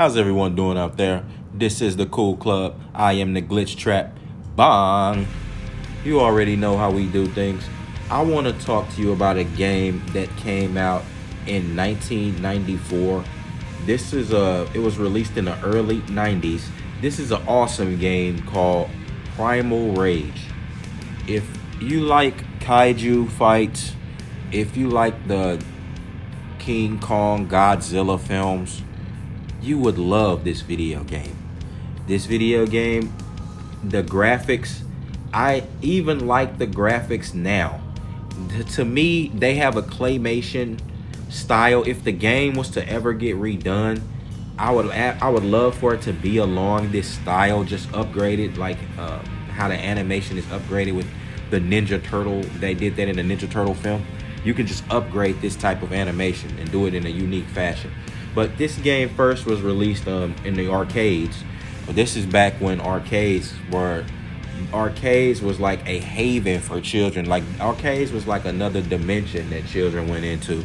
How's everyone doing out there? This is the Cool Club. I am the Glitch Trap. Bong. You already know how we do things. I want to talk to you about a game that came out in 1994. It was released in the early 90s. This is an awesome game called Primal Rage. If you like kaiju fights, if you like the King Kong Godzilla films, you would love this video game. This video game, the graphics, I even like the graphics now. To me, they have a claymation style. If the game was to ever get redone, I would love for it to be along this style, just upgraded like how the animation is upgraded with the Ninja Turtle. They did that in the Ninja Turtle film. You can just upgrade this type of animation and do it in a unique fashion. But this game first was released in the arcades. This is back when arcades was like a haven for children. Like arcades was like another dimension that children went into,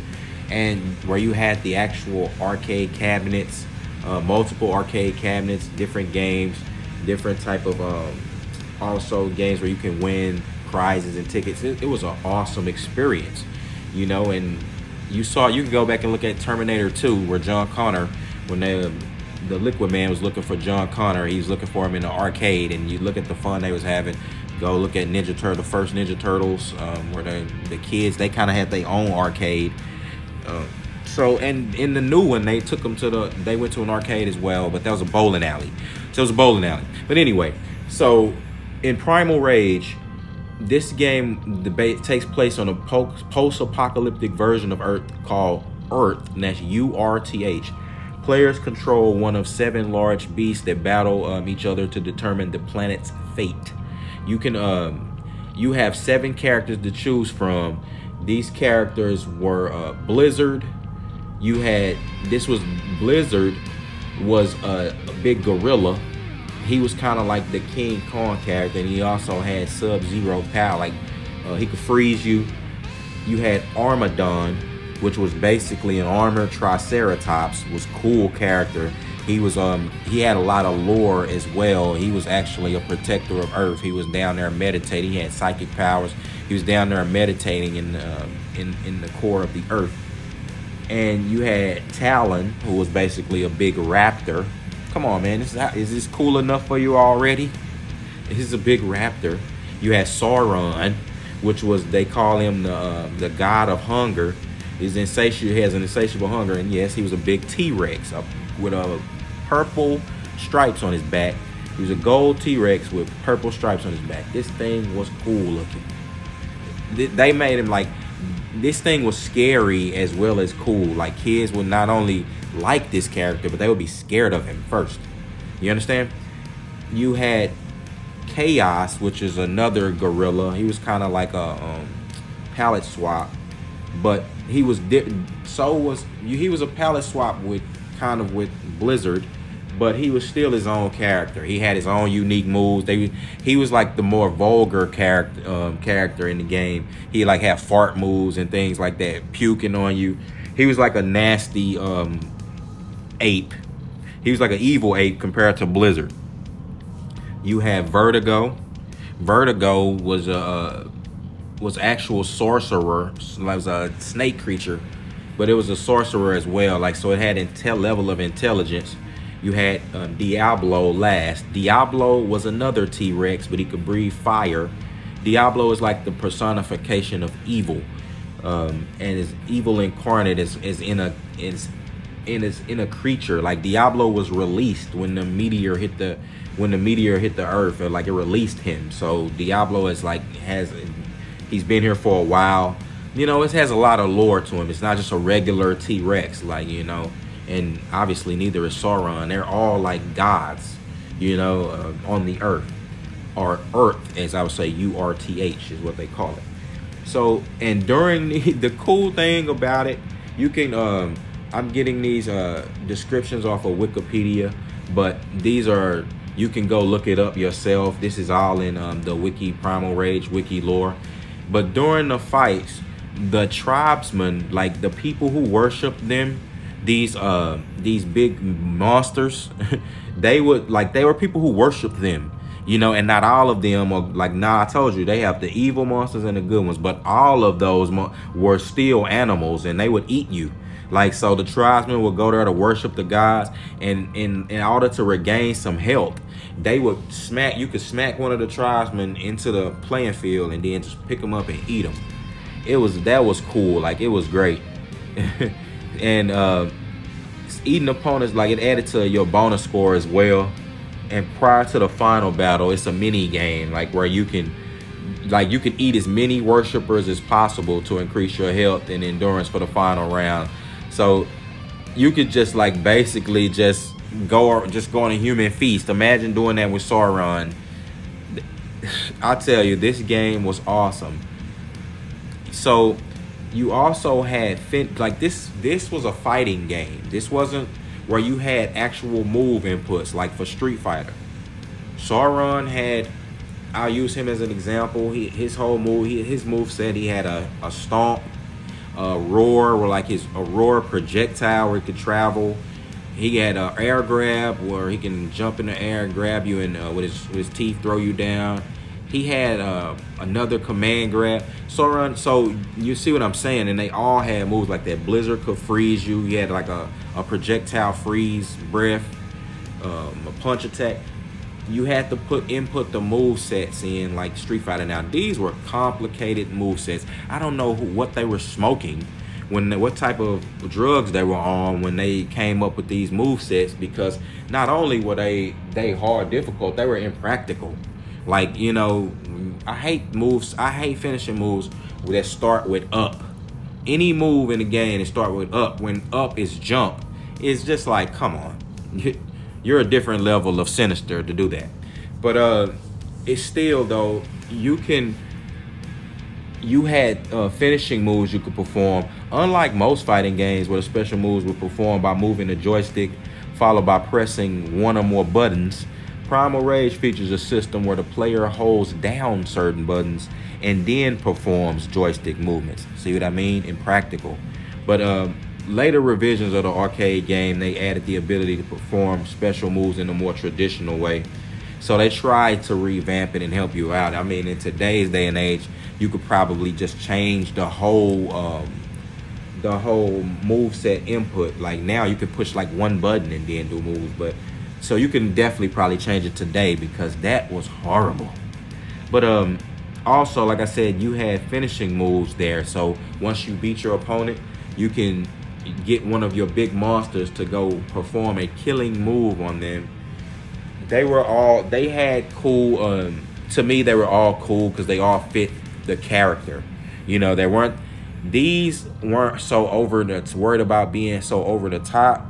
and where you had the actual arcade cabinets, multiple arcade cabinets, different games, different type of also games where you can win prizes and tickets. It was an awesome experience, and you can go back and look at Terminator 2, where John Connor, when the Liquid Man was looking for John Connor, he's looking for him in the arcade, and you look at the fun they was having. Go look at the first Ninja Turtles, where the kids, they kind of had their own arcade. And in the new one, they went to an arcade as well, but that was a bowling alley. But anyway, so in Primal Rage, this game takes place on a post-apocalyptic version of Earth called Earth, and that's URTH. Players control one of 7 large beasts that battle each other to determine the planet's fate. You have 7 characters to choose from. These characters were Blizzard. Blizzard was a big gorilla. He was kind of like the King Kong character, and he also had Sub-Zero power. Like he could freeze you. You had Armadon, which was basically an armored Triceratops. Was cool character. He had a lot of lore as well. He was actually a protector of Earth. He was down there meditating. He had psychic powers. He was down there meditating in the core of the Earth. And you had Talon, who was basically a big raptor. Come on, man. Is this cool enough for you already? This is a big raptor. You had Sauron, which they call him the god of hunger. He has an insatiable hunger, and yes, he was a big T-Rex with purple stripes on his back. He was a gold T-Rex with purple stripes on his back. This thing was cool looking. They made him like, this thing was scary as well as cool. Like kids would not only like this character, but they would be scared of him first. You understand? You had Chaos, which is another gorilla. He was kind of like a palette swap, but he was a palette swap with Blizzard, but he was still his own character. He had his own unique moves. He was like the more vulgar character in the game. He like had fart moves and things like that, puking on you. He was like a nasty ape. He was like an evil ape compared to Blizzard. You had Vertigo. Vertigo was actual sorcerer. Was a snake creature, but it was a sorcerer as well. Like, so it had level of intelligence. You had Diablo last. Diablo was another T-Rex, but he could breathe fire. Diablo is like the personification of evil, and his evil incarnate is in a creature. Like Diablo was released when the meteor hit the Earth, or like it released him. So Diablo is like he's been here for a while. It has a lot of lore to him. It's not just a regular T-Rex, and obviously neither is Sauron. They're all like gods, on the Earth, or Earth, as I would say, URTH is what they call it. So, and during the cool thing about it, you can, I'm getting these descriptions off of Wikipedia, but you can go look it up yourself. This is all in the Wiki, Primal Rage Wiki lore. But during the fights, the tribesmen, like the people who worship them, These big monsters, they were people who worshiped them, and not all of them are like, nah, I told you, they have the evil monsters and the good ones, but all of those were still animals, and they would eat you. Like, so the tribesmen would go there to worship the gods, and in order to regain some health, they would you could smack one of the tribesmen into the playing field and then just pick them up and eat them. That was cool. Like, it was great. And eating opponents, like, it added to your bonus score as well. And prior to the final battle, it's a mini game, like, where you can eat as many worshipers as possible to increase your health and endurance for the final round. So you could just, like, basically just go on a human feast. Imagine doing that with Sauron. I tell you, this game was awesome. So you also had this was a fighting game. This wasn't where you had actual move inputs like for Street Fighter. Sauron had, I'll use him as an example. His move said he had a stomp, a roar, or like a roar projectile where he could travel. He had an air grab where he can jump in the air and grab you and with his teeth throw you down. He had another command grab. So you see what I'm saying? And they all had moves like that. Blizzard could freeze you. He had like a projectile freeze breath, a punch attack. You had to input the move sets in like Street Fighter. Now, these were complicated move sets. I don't know what they were smoking, what type of drugs they were on when they came up with these move sets, because not only were they hard, difficult, they were impractical. Like, I hate finishing moves that start with up. Any move in the game that start with up, when up is jump, it's just like, come on. You're a different level of sinister to do that. But it's still, though, you had finishing moves you could perform. Unlike most fighting games where the special moves were performed by moving the joystick followed by pressing one or more buttons, Primal Rage features a system where the player holds down certain buttons and then performs joystick movements. See what I mean? Impractical. But later revisions of the arcade game, they added the ability to perform special moves in a more traditional way. So they tried to revamp it and help you out. I mean, in today's day and age, you could probably just change the whole move set input. Like, now you could push like one button and then do moves, but so you can definitely probably change it today, because that was horrible. But also, like I said, you had finishing moves there. So once you beat your opponent, you can get one of your big monsters to go perform a killing move on them. They had cool, to me, they were all cool because they all fit the character. These weren't so worried about being so over the top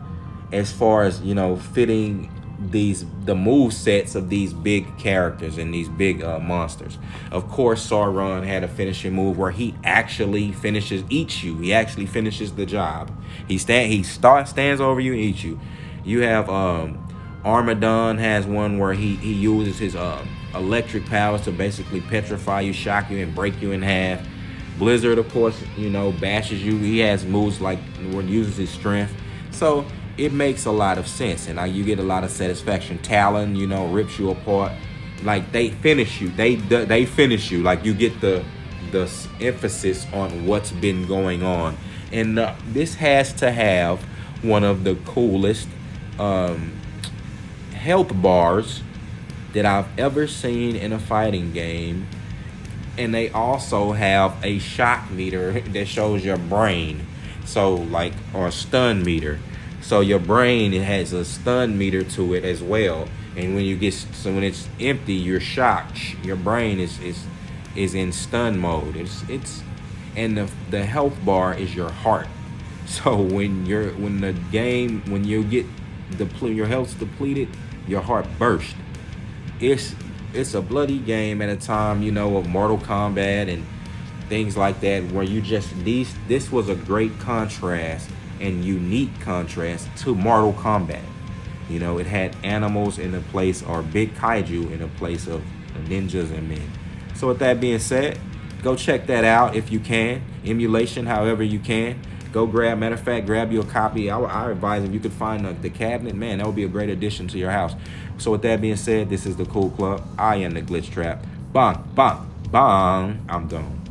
as far as, fitting the move sets of these big characters and these big monsters. Of course, Sauron had a finishing move where he actually eats you. He actually finishes the job. He stands over you and eats you. You have Armadon has one where he uses his electric powers to basically petrify you, shock you, and break you in half. Blizzard, of course, bashes you. He has moves like where he uses his strength. So it makes a lot of sense, and you get a lot of satisfaction. Talon, rips you apart. Like, they finish you. They finish you. Like, you get the emphasis on what's been going on. And this has to have one of the coolest health bars that I've ever seen in a fighting game. And they also have a shock meter that shows your brain. So, like, or a stun meter. So your brain, it has a stun meter to it as well. And when when it's empty, you're shocked. Your brain is in stun mode. And the health bar is your heart. So when your health's depleted, your heart bursts. It's a bloody game at a time, of Mortal Kombat and things like that, where this was a great contrast and unique contrast to Mortal Kombat. It had animals in the place, or big kaiju in the place of ninjas and men. So with that being said, go check that out if you can. Emulation, however you can. Go grab, matter of fact, grab you a copy. I advise if you could find the cabinet, man, that would be a great addition to your house. So with that being said, this is the Cool Club. I am the Glitch Trap. Bang, bang, bang. I'm done.